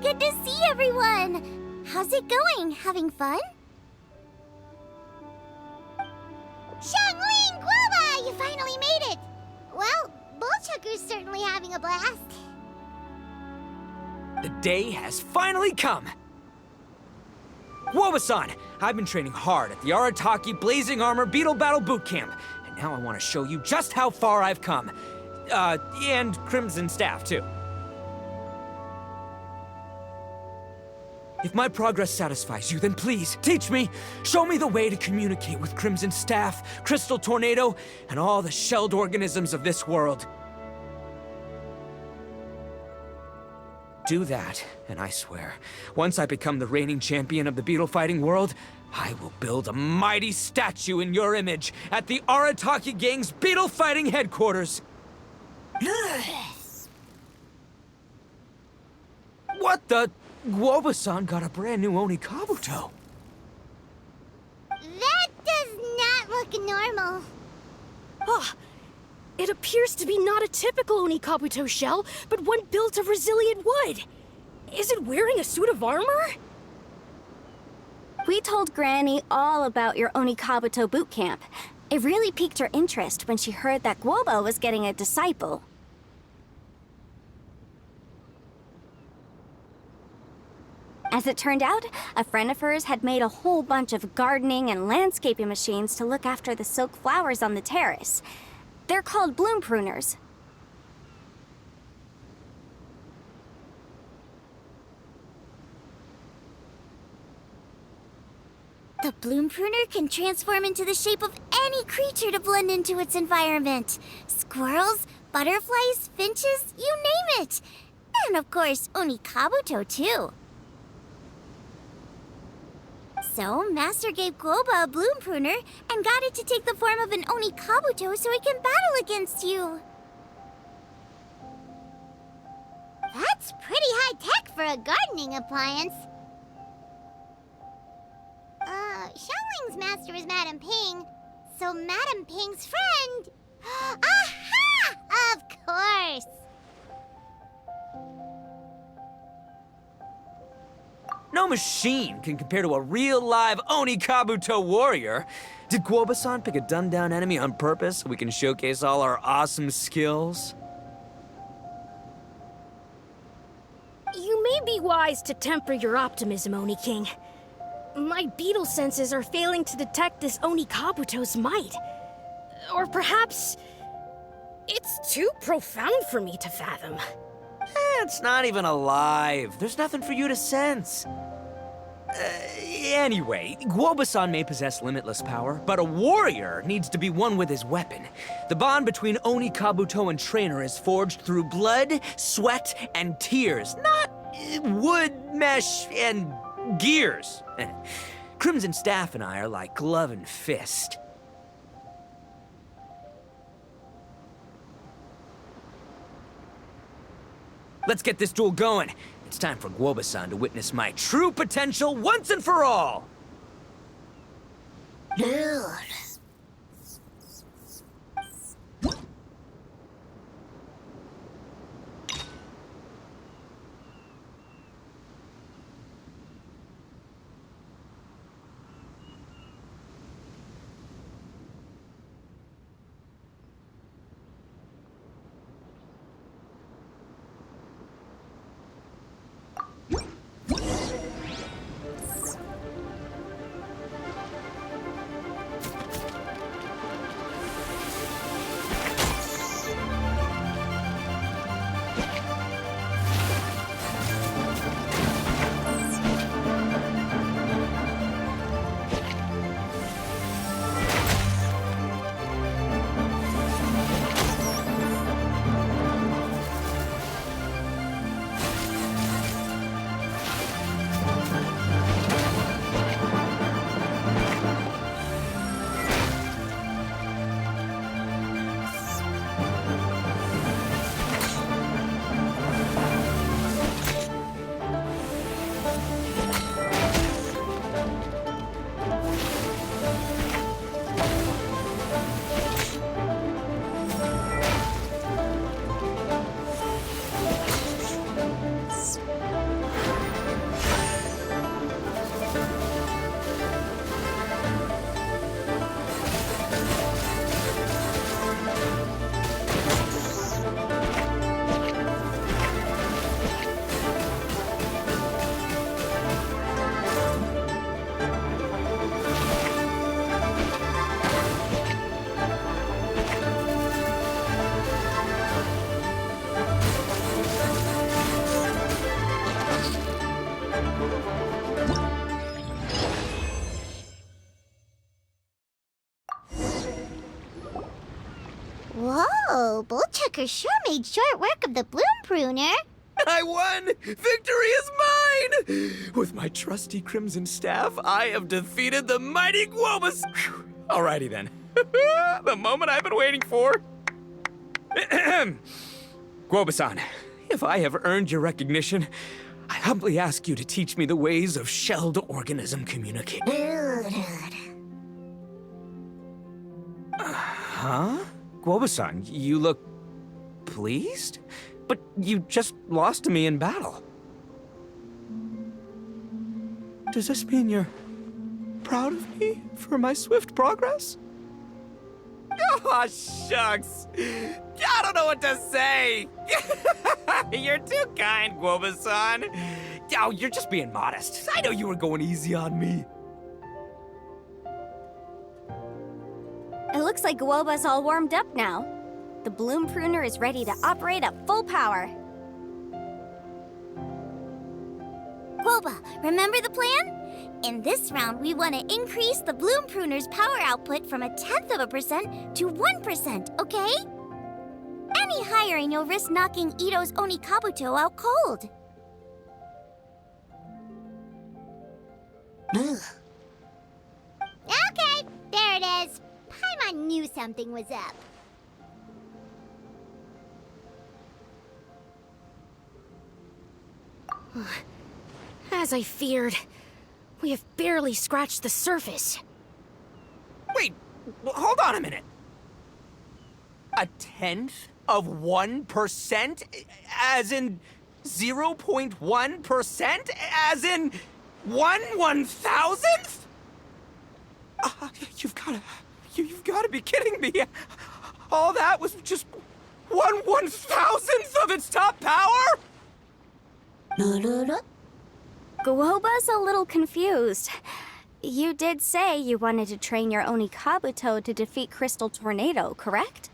Good to see everyone! How's it going? Having fun? Xiangling Guoba! You finally made it! Well, Bullchucker's certainly having a blast. The day has finally come! Guoba-san, I've been training hard at the Arataki Blazing Armor Beetle Battle Boot Camp, and now I want to show you just how far I've come. And Crimson Staff, too. If my progress satisfies you, then please, teach me! Show me the way to communicate with Crimson Staff, Crystal Tornado, and all the shelled organisms of this world. Do that, and I swear, once I become the reigning champion of the beetle fighting world, I will build a mighty statue in your image at the Arataki Gang's beetle fighting headquarters. What the? Guoba-san got a brand new Oni Kabuto. That does not look normal. Ah, it appears to be not a typical Oni Kabuto shell, but one built of resilient wood. Is it wearing a suit of armor? We told Granny all about your Oni Kabuto boot camp. It really piqued her interest when she heard that Guoba was getting a disciple. As it turned out, a friend of hers had made a whole bunch of gardening and landscaping machines to look after the silk flowers on the terrace. They're called bloom pruners. The bloom pruner can transform into the shape of any creature to blend into its environment. Squirrels, butterflies, finches, you name it. And of course, Oni Kabuto too. So, Master gave Guoba a bloom pruner and got it to take the form of an Oni Kabuto so it can battle against you. That's pretty high-tech for a gardening appliance. Xiangling's master is Madame Ping, so Madame Ping's friend... Aha! Of course! No machine can compare to a real live Oni Kabuto warrior. Did Guoba-san pick a dumbed-down enemy on purpose so we can showcase all our awesome skills? You may be wise to temper your optimism, Oni King. My beetle senses are failing to detect this Oni Kabuto's might. Or perhaps... it's too profound for me to fathom. It's not even alive. There's nothing for you to sense. Anyway, Guoba-san may possess limitless power, but a warrior needs to be one with his weapon. The bond between Oni Kabuto and trainer is forged through blood, sweat, and tears, not wood, mesh, and gears. Crimson Staff and I are like glove and fist. Let's get this duel going. It's time for Guoba-san to witness my true potential once and for all! Whoa, Bullchucker sure made short work of the Bloom Pruner. I won! Victory is mine! With my trusty crimson staff, I have defeated the mighty Gwobus! Phew. Alrighty then. The moment I've been waiting for. Gwobasan, if I have earned your recognition, I humbly ask you to teach me the ways of shelled organism communication. Huh? Gwobasan, you look pleased? But you just lost to me in battle. Does this mean you're proud of me for my swift progress? Oh, shucks. I don't know what to say. You're too kind, Gwobasan. Oh, you're just being modest. I know you were going easy on me. It looks like Gwoba's all warmed up now. The Bloom Pruner is ready to operate at full power. Gwoba, remember the plan? In this round, we want to increase the Bloom Pruner's power output from 0.1% to 1%, okay? Any higher and you'll risk knocking Ito's Oni Kabuto out cold. Okay, there it is. Paimon knew something was up. As I feared, we have barely scratched the surface. Wait, hold on a minute. 0.1%? As in 0.1%? As in 1/1000th? You've gotta be kidding me. All that was just 1/1000th of its top power? Gwoba's a little confused. You did say you wanted to train your Oni Kabuto to defeat Crystal Tornado, correct?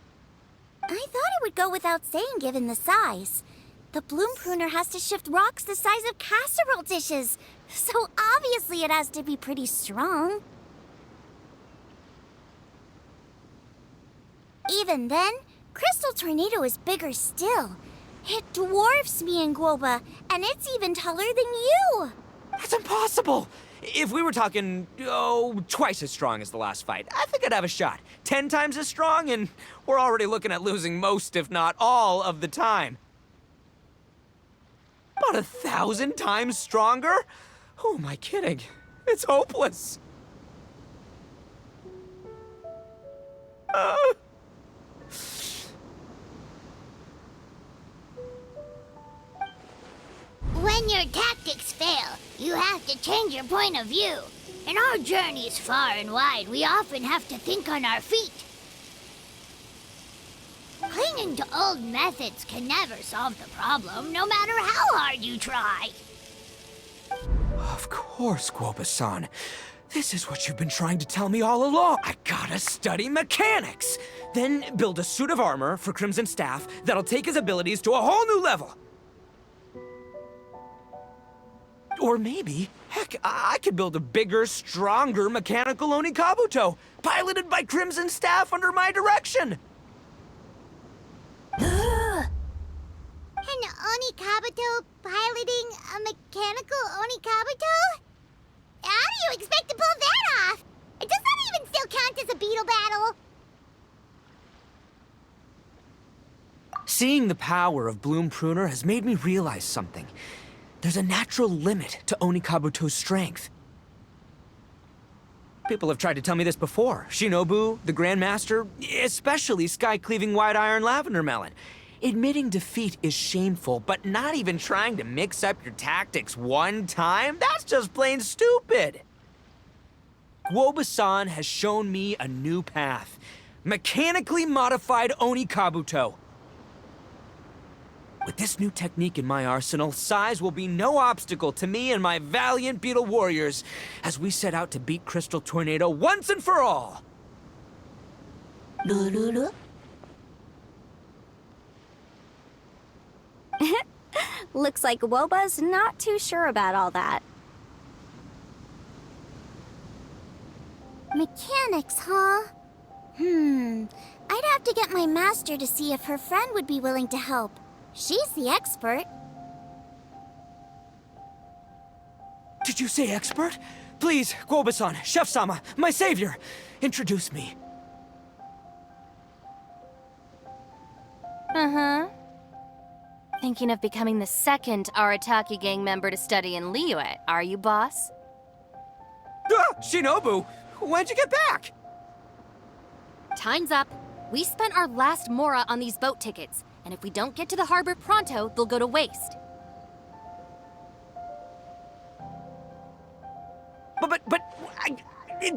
I thought it would go without saying given the size. The Bloom Pruner has to shift rocks the size of casserole dishes, so obviously it has to be pretty strong. Even then, Crystal Tornado is bigger still. It dwarfs me and Gwoba, and it's even taller than you! That's impossible! If we were talking, twice as strong as the last fight, I think I'd have a shot. 10 times as strong, and we're already looking at losing most, if not all, of the time. About 1,000 times stronger? Who am I kidding? It's hopeless. When your tactics fail, you have to change your point of view. In our journeys far and wide, we often have to think on our feet. Clinging to old methods can never solve the problem, no matter how hard you try. Of course, Gwoba-san. This is what you've been trying to tell me all along. I gotta study mechanics. Then build a suit of armor for Crimson Staff that'll take his abilities to a whole new level. Or maybe, heck, I could build a bigger, stronger mechanical Oni Kabuto, piloted by Crimson Staff under my direction. An Oni Kabuto piloting a mechanical Oni Kabuto? How do you expect to pull that off? Does that even still count as a beetle battle? Seeing the power of Bloom Pruner has made me realize something. There's a natural limit to Oni Kabuto's strength. People have tried to tell me this before. Shinobu, the Grandmaster, especially Sky-Cleaving White Iron Lavender Melon. Admitting defeat is shameful, but not even trying to mix up your tactics one time? That's just plain stupid! Gwoba-san has shown me a new path. Mechanically modified Oni Kabuto. With this new technique in my arsenal, size will be no obstacle to me and my valiant beetle warriors as we set out to beat Crystal Tornado once and for all! Looks like Gwoba's not too sure about all that. Mechanics, huh? I'd have to get my master to see if her friend would be willing to help. She's the expert. Did you say expert? Please, Guoba-san, Chef-sama, my savior, introduce me. Uh-huh. Thinking of becoming the second Arataki gang member to study in Liyue, are you, boss? Ah, Shinobu, when'd you get back? Time's up. We spent our last mora on these boat tickets, and if we don't get to the harbor pronto, they'll go to waste.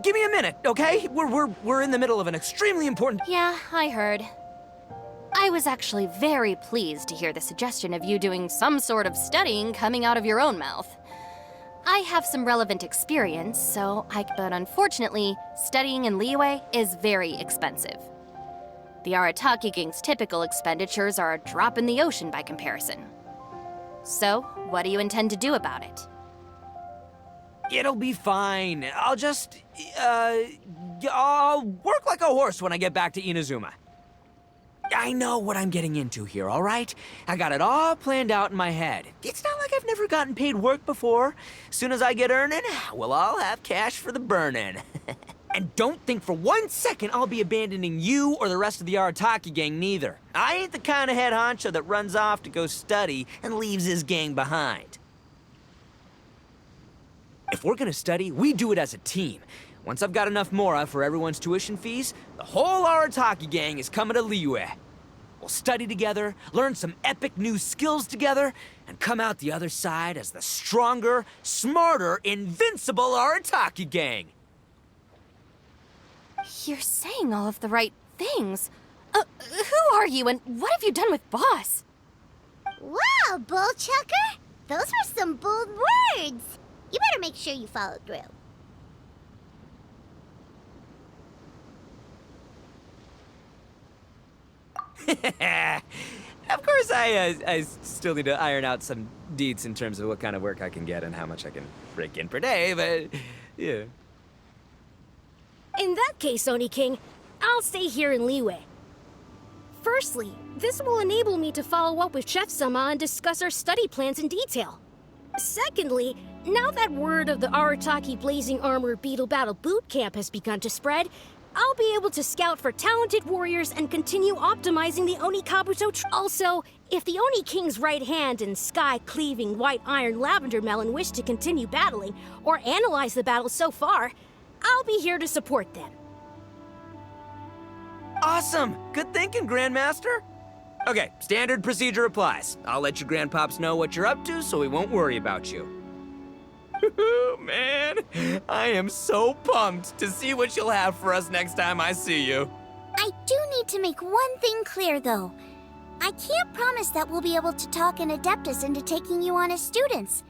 Give me a minute, okay? We're in the middle of an extremely important... Yeah, I heard. I was actually very pleased to hear the suggestion of you doing some sort of studying coming out of your own mouth. I have some relevant experience, but unfortunately, studying in Liyue is very expensive. The Arataki gang's typical expenditures are a drop in the ocean by comparison. So, what do you intend to do about it? It'll be fine. I'll work like a horse when I get back to Inazuma. I know what I'm getting into here, all right? I got it all planned out in my head. It's not like I've never gotten paid work before. As soon as I get earning, we'll all have cash for the burning. And don't think for 1 second I'll be abandoning you or the rest of the Arataki gang neither. I ain't the kind of head honcho that runs off to go study and leaves his gang behind. If we're gonna study, we do it as a team. Once I've got enough mora for everyone's tuition fees, the whole Arataki gang is coming to Liyue. We'll study together, learn some epic new skills together, and come out the other side as the stronger, smarter, invincible Arataki gang. You're saying all of the right things. Who are you and what have you done with Boss? Wow, Bullchucker! Those were some bold words! You better make sure you follow through. Of course, I still need to iron out some deets in terms of what kind of work I can get and how much I can rake in per day, but yeah. In that case, Oni King, I'll stay here in Liyue. Firstly, this will enable me to follow up with Chef-sama and discuss our study plans in detail. Secondly, now that word of the Arataki Blazing Armor Beetle Battle Boot Camp has begun to spread, I'll be able to scout for talented warriors and continue optimizing the Oni Kabuto. Also, if the Oni King's right hand and sky-cleaving white iron lavender melon wish to continue battling or analyze the battle so far, I'll be here to support them. Awesome! Good thinking, Grandmaster. Okay, standard procedure applies. I'll let your grandpops know what you're up to so we won't worry about you. Man, I am so pumped to see what you'll have for us next time I see you. I do need to make one thing clear, though. I can't promise that we'll be able to talk an Adeptus into taking you on as students.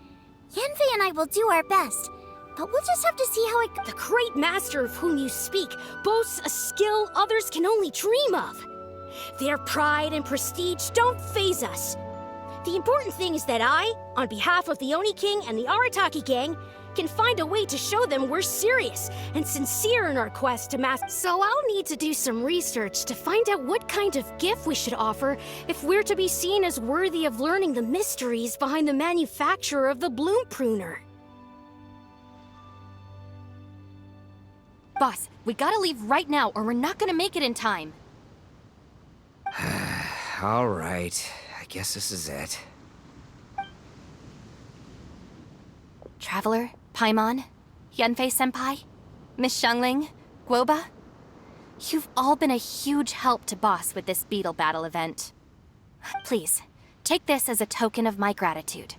Yanfei and I will do our best, but we'll just have to see how it... The great master of whom you speak boasts a skill others can only dream of. Their pride and prestige don't faze us. The important thing is that I, on behalf of the Oni King and the Arataki gang, can find a way to show them we're serious and sincere in our quest to master. So I'll need to do some research to find out what kind of gift we should offer if we're to be seen as worthy of learning the mysteries behind the manufacture of the bloom pruner. Boss, we gotta leave right now or we're not gonna make it in time. All right, I guess this is it. Traveler, Paimon, Yanfei-senpai, Miss Xiangling, Guoba, you've all been a huge help to Boss with this beetle battle event. Please, take this as a token of my gratitude.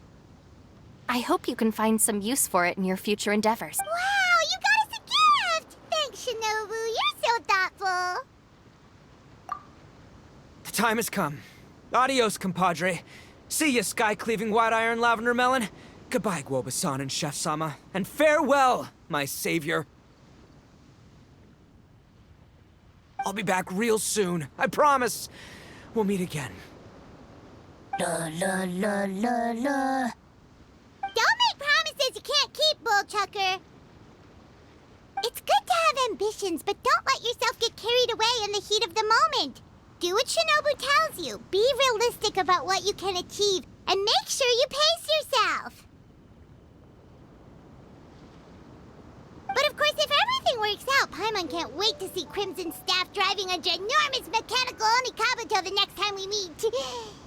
I hope you can find some use for it in your future endeavors. Wow, you got us a gift! Thanks, Shinobu. You're so thoughtful. The time has come. Adios, compadre. See ya, sky-cleaving white iron lavender melon. Goodbye, Guoba-san and Chef-sama. And farewell, my savior. I'll be back real soon. I promise. We'll meet again. La la la la la. Don't make promises you can't keep, Bullchucker. It's good to have ambitions, but don't let yourself get carried away. in the heat of the moment. Do what Shinobu tells you. Be realistic about what you can achieve, and make sure you pace yourself. But of course, if everything works out, Paimon can't wait to see Crimson Staff driving a ginormous mechanical Onikabuto the next time we meet.